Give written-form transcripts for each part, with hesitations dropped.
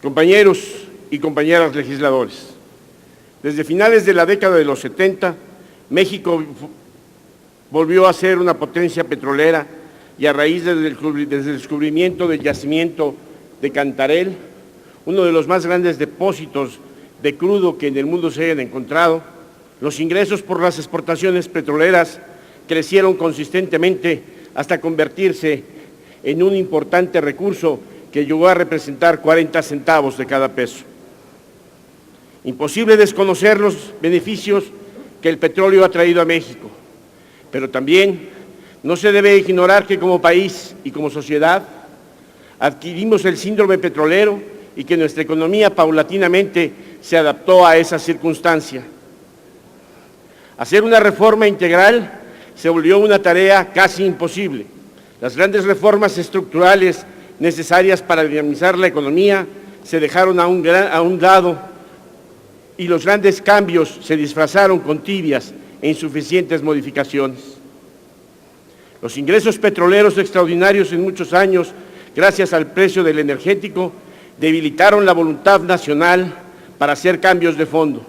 Compañeros y compañeras legisladores, desde finales de la década de los 70, México volvió a ser una potencia petrolera y a raíz desde el descubrimiento del yacimiento de Cantarell, uno de los más grandes depósitos de crudo que en el mundo se hayan encontrado, los ingresos por las exportaciones petroleras crecieron consistentemente hasta convertirse en un importante recurso que llegó a representar 40 centavos de cada peso. Imposible desconocer los beneficios que el petróleo ha traído a México, pero también no se debe ignorar que como país y como sociedad adquirimos el síndrome petrolero y que nuestra economía paulatinamente se adaptó a esa circunstancia. Hacer una reforma integral se volvió una tarea casi imposible. Las grandes reformas estructurales necesarias para dinamizar la economía se dejaron a un lado y los grandes cambios se disfrazaron con tibias e insuficientes modificaciones. Los ingresos petroleros extraordinarios en muchos años, gracias al precio del energético, debilitaron la voluntad nacional para hacer cambios de fondo.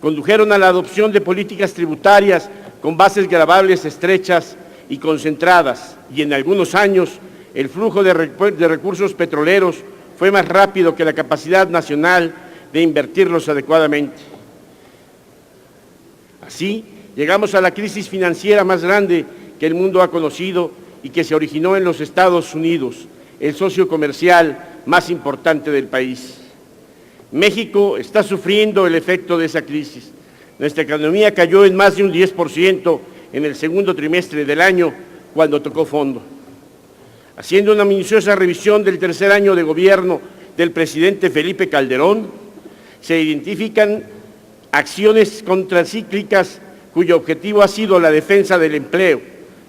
Condujeron a la adopción de políticas tributarias con bases gravables estrechas y concentradas, y en algunos años el flujo de recursos petroleros fue más rápido que la capacidad nacional de invertirlos adecuadamente. Así, llegamos a la crisis financiera más grande que el mundo ha conocido y que se originó en los Estados Unidos, el socio comercial más importante del país. México está sufriendo el efecto de esa crisis. Nuestra economía cayó en más de un 10% en el segundo trimestre del año cuando tocó fondo. Haciendo una minuciosa revisión del tercer año de gobierno del presidente Felipe Calderón, se identifican acciones contracíclicas cuyo objetivo ha sido la defensa del empleo,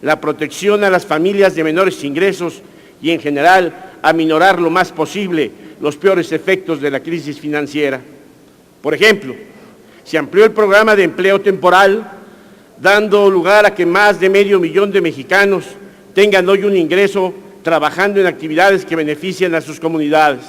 la protección a las familias de menores ingresos y, en general, aminorar lo más posible los peores efectos de la crisis financiera. Por ejemplo, se amplió el programa de empleo temporal, dando lugar a que más de 500,000 de mexicanos tengan hoy un ingreso trabajando en actividades que benefician a sus comunidades.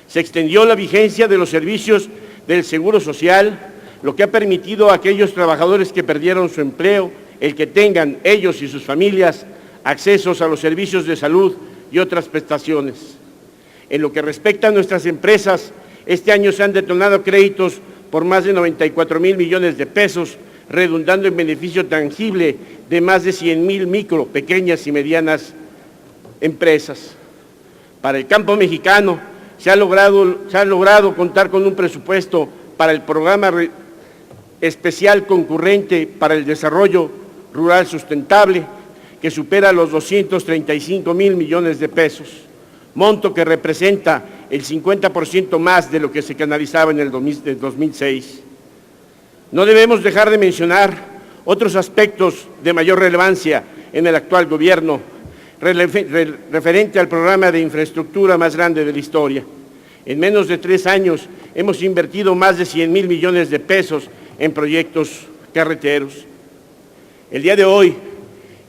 Se extendió la vigencia de los servicios del Seguro Social, lo que ha permitido a aquellos trabajadores que perdieron su empleo, el que tengan ellos y sus familias accesos a los servicios de salud y otras prestaciones. En lo que respecta a nuestras empresas, este año se han detonado créditos por más de 94,000 millones de pesos, redundando en beneficio tangible de más de 100,000 micro, pequeñas y medianas empresas. Para el campo mexicano se ha logrado contar con un presupuesto para el programa especial concurrente para el desarrollo rural sustentable que supera los 235,000 millones de pesos, monto que representa el 50% más de lo que se canalizaba en el 2006. No debemos dejar de mencionar otros aspectos de mayor relevancia en el actual gobierno, referente al programa de infraestructura más grande de la historia. En menos de 3 años hemos invertido más de 100,000 millones de pesos en proyectos carreteros. El día de hoy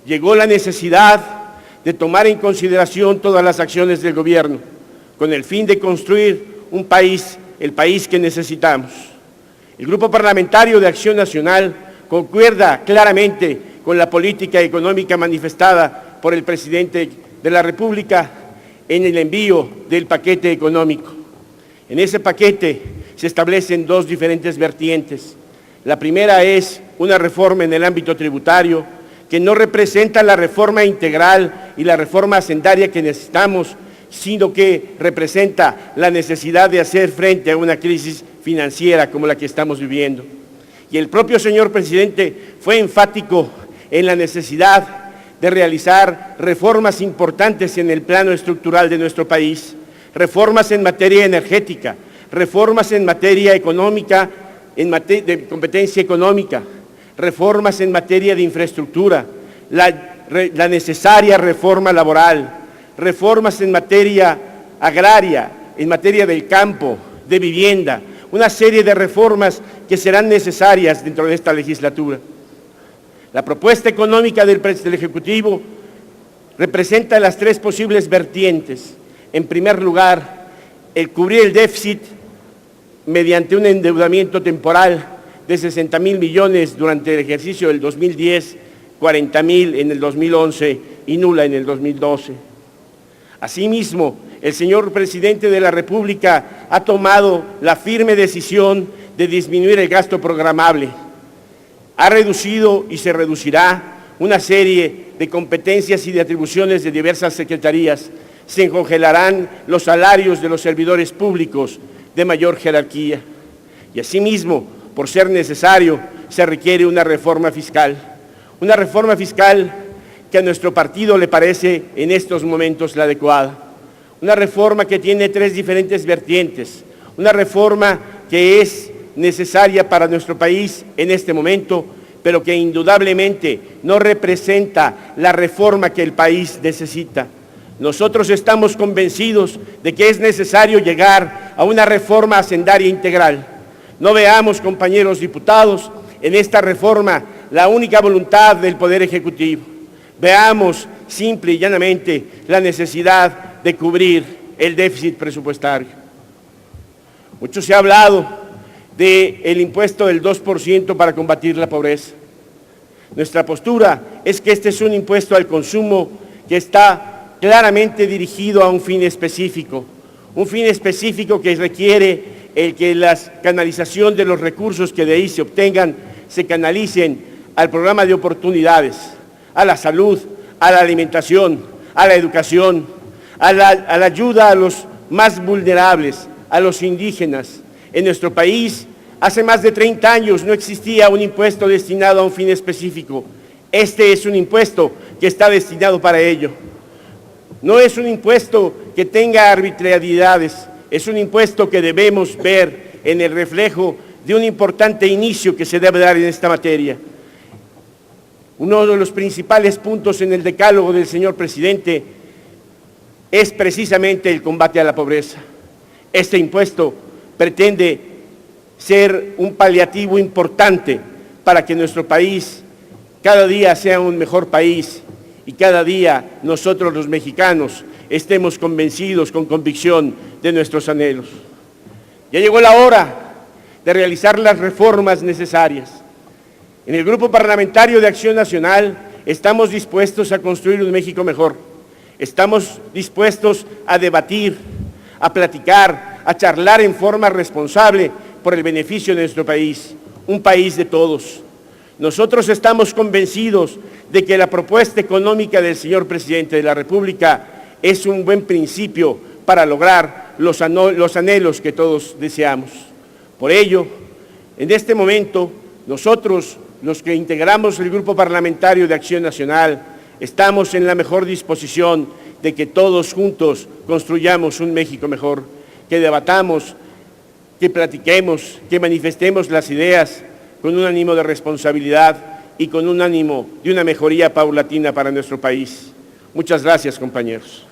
llegó la necesidad de tomar en consideración todas las acciones del gobierno, con el fin de construir un país, el país que necesitamos. El Grupo Parlamentario de Acción Nacional concuerda claramente con la política económica manifestada por el presidente de la República en el envío del paquete económico. En ese paquete se establecen 2 diferentes vertientes. La primera es una reforma en el ámbito tributario que no representa la reforma integral y la reforma hacendaria que necesitamos, sino que representa la necesidad de hacer frente a una crisis financiera como la que estamos viviendo. Y el propio señor presidente fue enfático en la necesidad de realizar reformas importantes en el plano estructural de nuestro país, reformas en materia energética, reformas en materia económica, de competencia económica, reformas en materia de infraestructura, la necesaria reforma laboral, reformas en materia agraria, en materia del campo, de vivienda, una serie de reformas que serán necesarias dentro de esta legislatura. La propuesta económica del Ejecutivo representa las 3 posibles vertientes. En primer lugar, el cubrir el déficit mediante un endeudamiento temporal de 60,000 millones durante el ejercicio del 2010, 40,000 en el 2011 y nula en el 2012. Asimismo, el señor presidente de la República ha tomado la firme decisión de disminuir el gasto programable. Ha reducido y se reducirá una serie de competencias y de atribuciones de diversas secretarías. Se congelarán los salarios de los servidores públicos de mayor jerarquía. Y asimismo, por ser necesario, se requiere una reforma fiscal. Una reforma fiscal que a nuestro partido le parece en estos momentos la adecuada. Una reforma que tiene tres diferentes vertientes. Una reforma que es necesaria para nuestro país en este momento, pero que indudablemente no representa la reforma que el país necesita. Nosotros estamos convencidos de que es necesario llegar a una reforma hacendaria integral. No veamos, compañeros diputados, en esta reforma la única voluntad del Poder Ejecutivo. Veamos simple y llanamente la necesidad de cubrir el déficit presupuestario. Mucho se ha hablado del impuesto del 2% para combatir la pobreza. Nuestra postura es que este es un impuesto al consumo que está claramente dirigido a un fin específico que requiere el que la canalización de los recursos que de ahí se obtengan se canalicen al programa de oportunidades, a la salud, a la alimentación, a la educación, a la ayuda a los más vulnerables, a los indígenas. En nuestro país, hace más de 30 años no existía un impuesto destinado a un fin específico. Este es un impuesto que está destinado para ello. No es un impuesto que tenga arbitrariedades, es un impuesto que debemos ver en el reflejo de un importante inicio que se debe dar en esta materia. Uno de los principales puntos en el decálogo del señor presidente es precisamente el combate a la pobreza. Este impuesto pretende ser un paliativo importante para que nuestro país cada día sea un mejor país y cada día nosotros los mexicanos estemos convencidos con convicción de nuestros anhelos. Ya llegó la hora de realizar las reformas necesarias. En el Grupo Parlamentario de Acción Nacional estamos dispuestos a construir un México mejor. Estamos dispuestos a debatir, a platicar, a charlar en forma responsable por el beneficio de nuestro país, un país de todos. Nosotros estamos convencidos de que la propuesta económica del señor presidente de la República es un buen principio para lograr los anhelos que todos deseamos. Por ello, en este momento, nosotros, los que integramos el Grupo Parlamentario de Acción Nacional, estamos en la mejor disposición de que todos juntos construyamos un México mejor, que debatamos, que platiquemos, que manifestemos las ideas con un ánimo de responsabilidad y con un ánimo de una mejoría paulatina para nuestro país. Muchas gracias, compañeros.